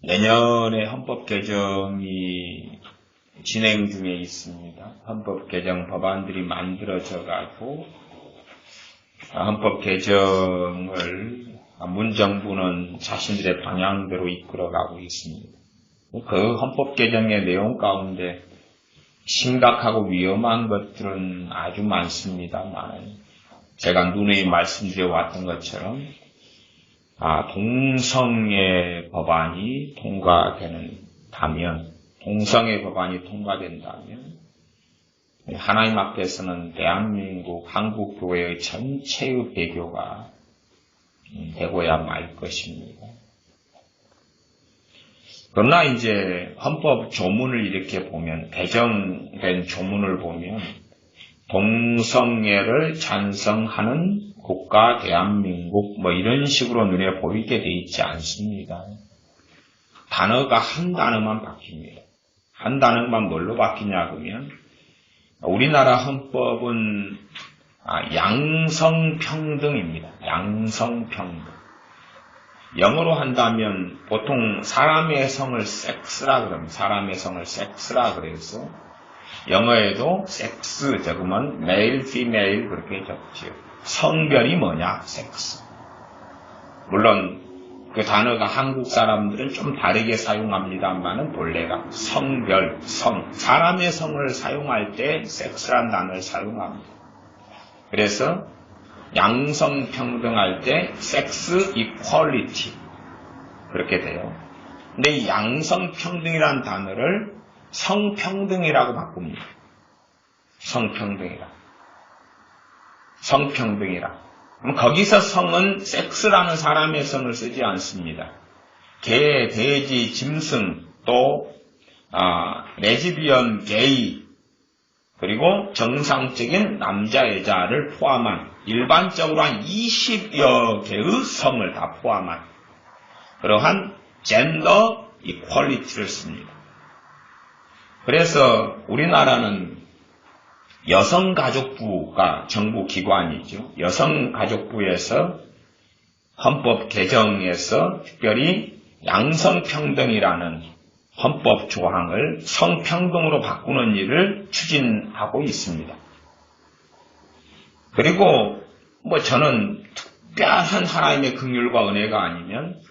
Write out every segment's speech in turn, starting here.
내년에 헌법 개정이 진행 중에 있습니다. 헌법 개정 법안들이 만들어져 가지고 헌법 개정을 문정부는 자신들의 방향대로 이끌어가고 있습니다. 그 헌법 개정의 내용 가운데 심각하고 위험한 것들은 아주 많습니다만 제가 누누이 말씀드려 왔던 것처럼 동성애 법안이 통과된다면 하나님 앞에서는 대한민국 한국교회의 전체의 배교가 되고야 말 것입니다. 그러나 이제 헌법 조문을 이렇게 보면, 개정된 조문을 보면 동성애를 찬성하는 국가 대한민국 이런 식으로 눈에 보이게 돼 있지 않습니다. 단어가 한 단어만 바뀝니다. 한 단어만 뭘로 바뀌냐 그러면 우리나라 헌법은 양성평등입니다. 양성평등. 영어로 한다면 보통 사람의 성을 섹스라 그럽니다. 사람의 성을 섹스라 그래서 영어에도 섹스 적으면 메일, 피메일 그렇게 적지요. 성별이 뭐냐? 섹스. 물론 그 단어가 한국 사람들은 좀 다르게 사용합니다만은 본래가 성별, 성, 사람의 성을 사용할 때 섹스란 단어를 사용합니다. 그래서 양성평등할 때 섹스 이퀄리티 그렇게 돼요. 근데 이 양성평등이란 단어를 성평등이라고 바꿉니다. 성평등이라. 그럼 거기서 성은 섹스라는 사람의 성을 쓰지 않습니다. 개, 돼지, 짐승, 또 레즈비언, 게이, 그리고 정상적인 남자, 여자를 포함한 일반적으로 한 20여 개의 성을 다 포함한 그러한 젠더 이퀄리티를 씁니다. 그래서 우리나라는 여성가족부가 정부 기관이죠. 여성가족부에서 헌법 개정에서 특별히 양성평등이라는 헌법 조항을 성평등으로 바꾸는 일을 추진하고 있습니다. 그리고 저는 특별한 하나님의 긍휼과 은혜가 아니면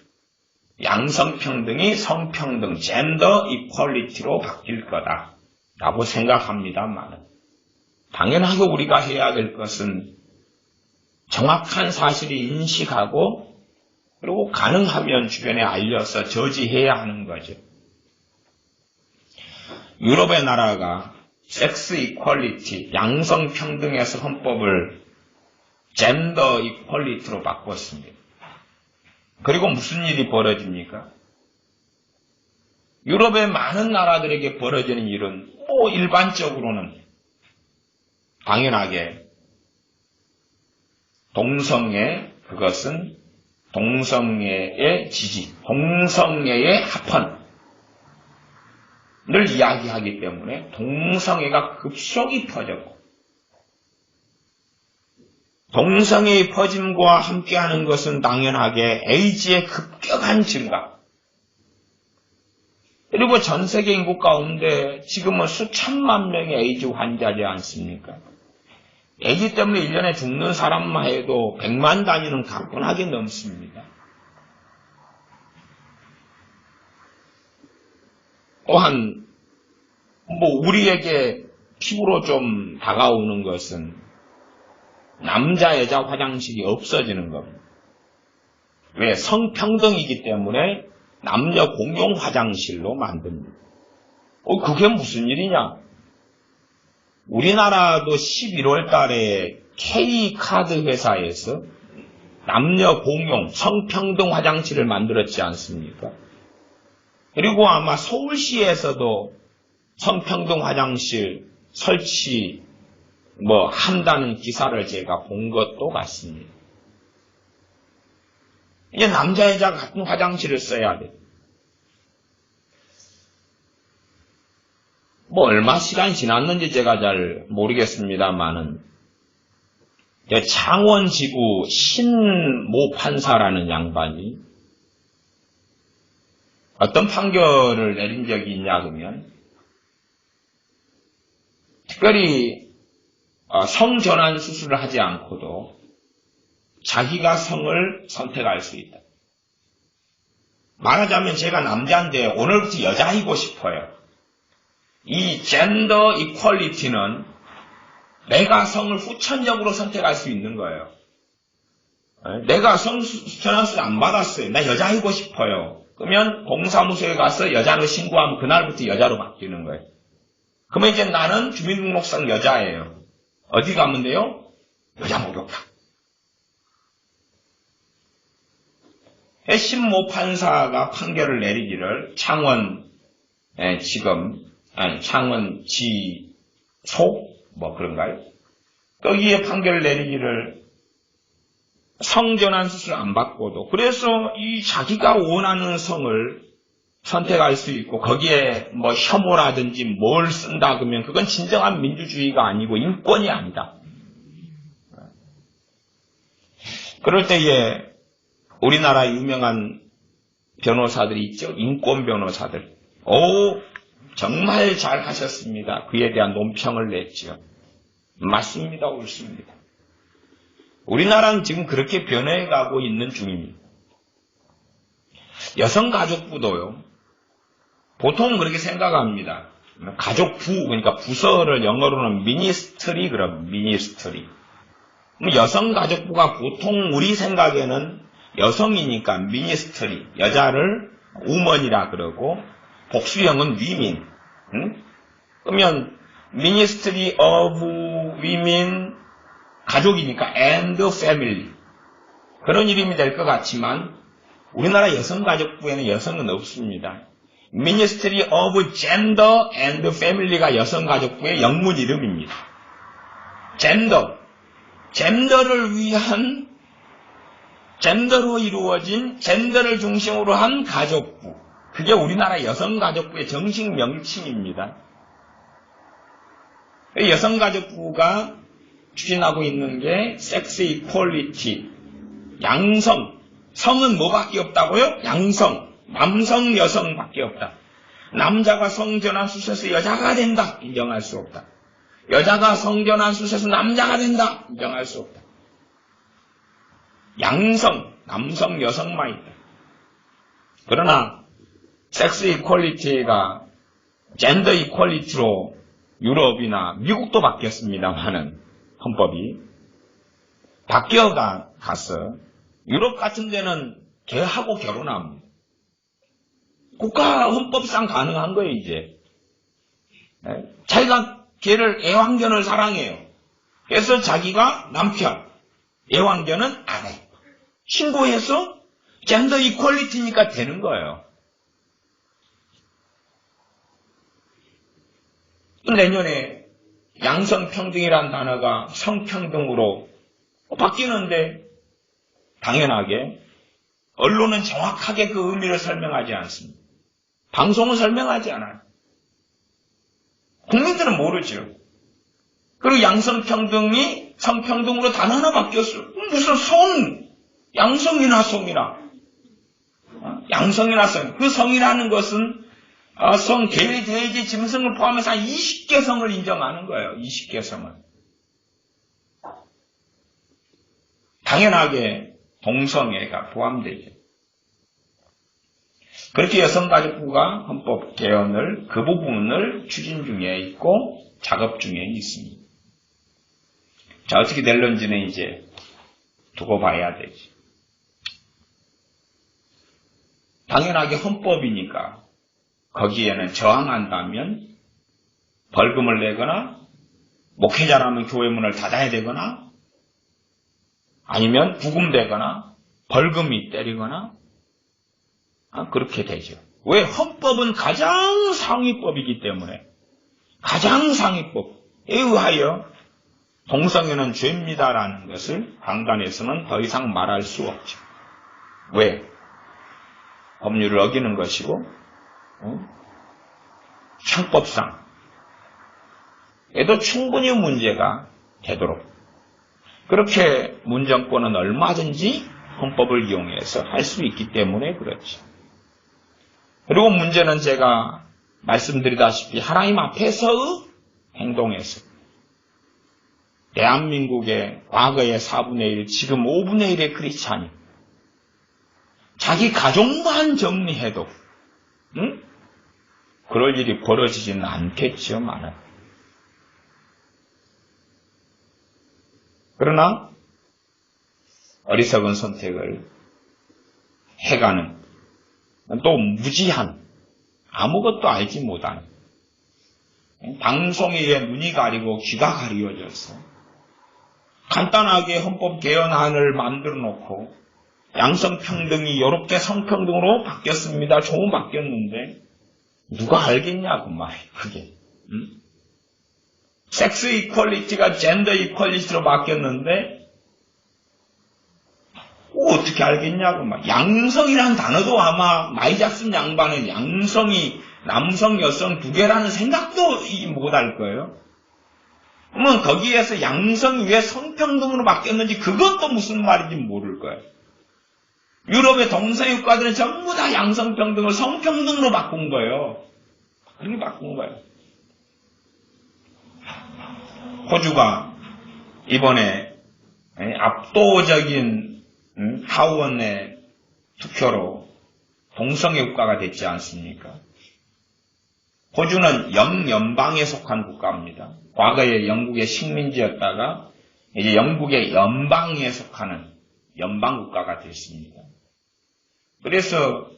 양성평등이 성평등, 젠더 이퀄리티로 바뀔 거다라고 생각합니다만 당연하게 우리가 해야 될 것은 정확한 사실을 인식하고 그리고 가능하면 주변에 알려서 저지해야 하는 거죠. 유럽의 나라가 섹스 이퀄리티, 양성평등에서 헌법을 젠더 이퀄리티로 바꿨습니다. 그리고 무슨 일이 벌어집니까? 유럽의 많은 나라들에게 벌어지는 일은 일반적으로는 당연하게 그것은 동성애의 지지, 동성애의 합헌을 이야기하기 때문에 동성애가 급속히 퍼졌고 동성애의 퍼짐과 함께하는 것은 당연하게 에이즈의 급격한 증가 그리고 전 세계 인구 가운데 지금은 수천만 명의 에이즈 환자지 않습니까? 에이즈 때문에 1년에 죽는 사람만 해도 100만 단위는 가뿐하게 넘습니다. 또한 우리에게 피부로 좀 다가오는 것은 남자 여자 화장실이 없어지는 겁니다. 왜? 성평등이기 때문에 남녀 공용 화장실로 만듭니다. 그게 무슨 일이냐? 우리나라도 11월 달에 K카드 회사에서 남녀 공용 성평등 화장실을 만들었지 않습니까? 그리고 아마 서울시에서도 성평등 화장실 설치 한다는 기사를 제가 본 것도 같습니다. 이제 남자 여자 같은 화장실을 써야 돼. 얼마 시간 지났는지 제가 잘 모르겠습니다만은 창원지구 신모 판사라는 양반이 어떤 판결을 내린 적이 있냐 그러면 특별히 성전환 수술을 하지 않고도 자기가 성을 선택할 수 있다. 말하자면 제가 남자인데 오늘부터 여자이고 싶어요. 이 젠더 이퀄리티는 내가 성을 후천적으로 선택할 수 있는 거예요. 내가 성전환 수술 안 받았어요. 나 여자이고 싶어요. 그러면 공사무소에 가서 여자로 신고하면 그날부터 여자로 바뀌는 거예요. 그러면 이제 나는 주민등록상 여자예요. 어디 가면 돼요? 여자 목욕탕. 신모 판사가 판결을 내리기를 창원지소? 뭐 그런가요? 거기에 판결을 내리기를 성전환 수술 안 받고도 그래서 이 자기가 원하는 성을 선택할 수 있고 거기에 뭐 혐오라든지 뭘 쓴다 그러면 그건 진정한 민주주의가 아니고 인권이 아니다. 그럴 때에 우리나라 유명한 변호사들이 있죠. 인권 변호사들. 정말 잘 하셨습니다. 그에 대한 논평을 냈죠. 맞습니다. 옳습니다. 우리나라는 지금 그렇게 변해가고 있는 중입니다. 여성가족부도요. 보통 그렇게 생각합니다. 가족부, 그러니까 부서를 영어로는 미니스트리, 그럼 미니스트리. 여성가족부가 보통 우리 생각에는 여성이니까 미니스트리, 여자를 우먼이라 그러고 복수형은 위민. 그러면 미니스트리 오브 위민 가족이니까 and family. 그런 이름이 될 것 같지만 우리나라 여성가족부에는 여성은 없습니다. Ministry of Gender and Family가 여성가족부의 영문 이름입니다. 젠더를 위한 젠더로 이루어진 젠더를 중심으로 한 가족부. 그게 우리나라 여성가족부의 정식 명칭입니다. 여성가족부가 추진하고 있는 게 섹스 이퀄리티, 양성. 성은 뭐밖에 없다고요? 양성. 남성, 여성밖에 없다. 남자가 성전환 수술해서 여자가 된다. 인정할 수 없다. 여자가 성전환 수술해서 남자가 된다. 인정할 수 없다. 양성, 남성, 여성만 있다. 그러나 섹스 이퀄리티가 젠더 이퀄리티로 유럽이나 미국도 바뀌었습니다만은 헌법이 바뀌어가서 유럽 같은 데는 걔하고 결혼합니다. 국가 헌법상 가능한 거예요, 이제. 자기가 걔를 애완견을 사랑해요. 그래서 자기가 남편, 애완견은 아내. 신고해서 젠더 이퀄리티니까 되는 거예요. 내년에 양성평등이라는 단어가 성평등으로 바뀌는데 당연하게 언론은 정확하게 그 의미를 설명하지 않습니다. 방송은 설명하지 않아요. 국민들은 모르죠. 그리고 양성평등이 성평등으로 단 하나 바뀌었어요. 무슨 성, 양성이나 성이나. 양성이나 성. 그 성이라는 것은 성, 개, 돼지, 짐승을 포함해서 한 20개 성을 인정하는 거예요. 20개 성을. 당연하게 동성애가 포함되죠. 그렇게 여성가족부가 헌법 개헌을 그 부분을 추진 중에 있고 작업 중에 있습니다. 자, 어떻게 될런지는 이제 두고 봐야 되지. 당연하게 헌법이니까 거기에는 저항한다면 벌금을 내거나 목회자라면 교회 문을 닫아야 되거나 아니면 구금되거나 벌금이 때리거나 그렇게 되죠. 왜? 헌법은 가장 상위법이기 때문에 가장 상위법에 의하여 동성애는 죄입니다라는 것을 강단에서는 더 이상 말할 수 없죠. 왜? 법률을 어기는 것이고 형법상 에도 충분히 문제가 되도록 그렇게 문정권은 얼마든지 헌법을 이용해서 할 수 있기 때문에 그렇지. 그리고 문제는 제가 말씀드리다시피 하나님 앞에서의 행동에서 대한민국의 과거의 4분의 1, 지금 5분의 1의 크리스찬이 자기 가족만 정리해도 그럴 일이 벌어지지는 않겠지만은 그러나 어리석은 선택을 해가는 또 무지한 아무것도 알지 못하는 방송에 눈이 가리고 귀가 가리워져서 간단하게 헌법 개헌안을 만들어 놓고 양성평등이 이렇게 성평등으로 바뀌었습니다. 조금 바뀌었는데 누가 알겠냐고 말이에요. 그게 섹스 이퀄리티가 젠더 이퀄리티로 바뀌었는데 어떻게 알겠냐고 말. 양성이라는 단어도 아마 마이작슨 양반은 양성이 남성, 여성 두 개라는 생각도 못할 거예요. 그러면 거기에서 양성이 왜 성평등으로 바뀌었는지 그것도 무슨 말인지 모를 거예요. 유럽의 동서의 국가들은 전부 다 양성평등을 성평등으로 바꾼 거예요. 그렇게 바꾼 거예요. 호주가 이번에 압도적인 하원의 투표로 동성애 국가가 됐지 않습니까? 호주는 영연방에 속한 국가입니다. 과거에 영국의 식민지였다가 이제 영국의 연방에 속하는 연방 국가가 됐습니다. 그래서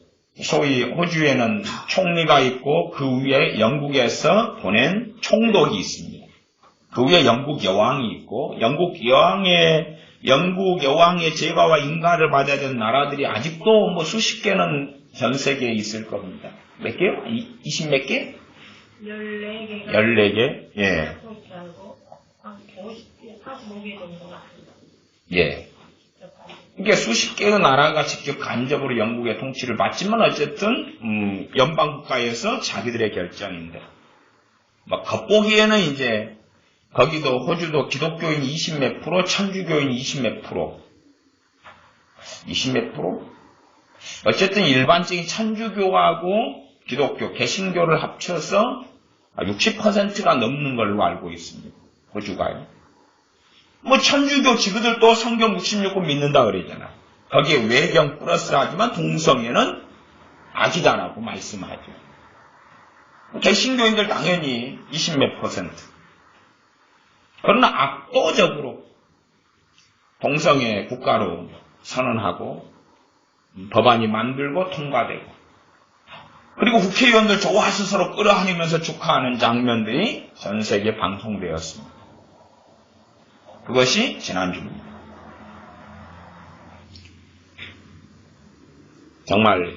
소위 호주에는 총리가 있고 그 위에 영국에서 보낸 총독이 있습니다. 그 위에 영국 여왕이 있고 영국 여왕의 제가와 인가를 받아야 되는 나라들이 아직도 뭐 수십 개는 전 세계에 있을 겁니다. 몇 개요? 20 몇 개? 14개. 14개? 예. 45개 정도 같습니다. 예. 이게 수십 개의 나라가 직접 간접으로 영국의 통치를 받지만 어쨌든 연방국가에서 자기들의 결정인데 뭐 겉보기에는 이제 거기도 호주도 기독교인 20 몇 프로, 천주교인 20 몇 프로, 20 몇 프로? 어쨌든 일반적인 천주교하고 기독교, 개신교를 합쳐서 60%가 넘는 걸로 알고 있습니다. 호주가요. 뭐 천주교 지그들도 성경 66권 믿는다 그러잖아. 거기에 외경 플러스 하지만 동성애는 악이다라고 말씀하죠. 개신교인들 당연히 20 몇 %. 그러나 압도적으로 동성애 국가로 선언하고 법안이 만들고 통과되고 그리고 국회의원들 좋아서 서로 끌어안으면서 축하하는 장면들이 전 세계에 방송되었습니다. 그것이 지난주입니다. 정말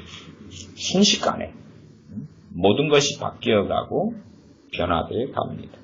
순식간에 모든 것이 바뀌어가고 변화되어 갑니다.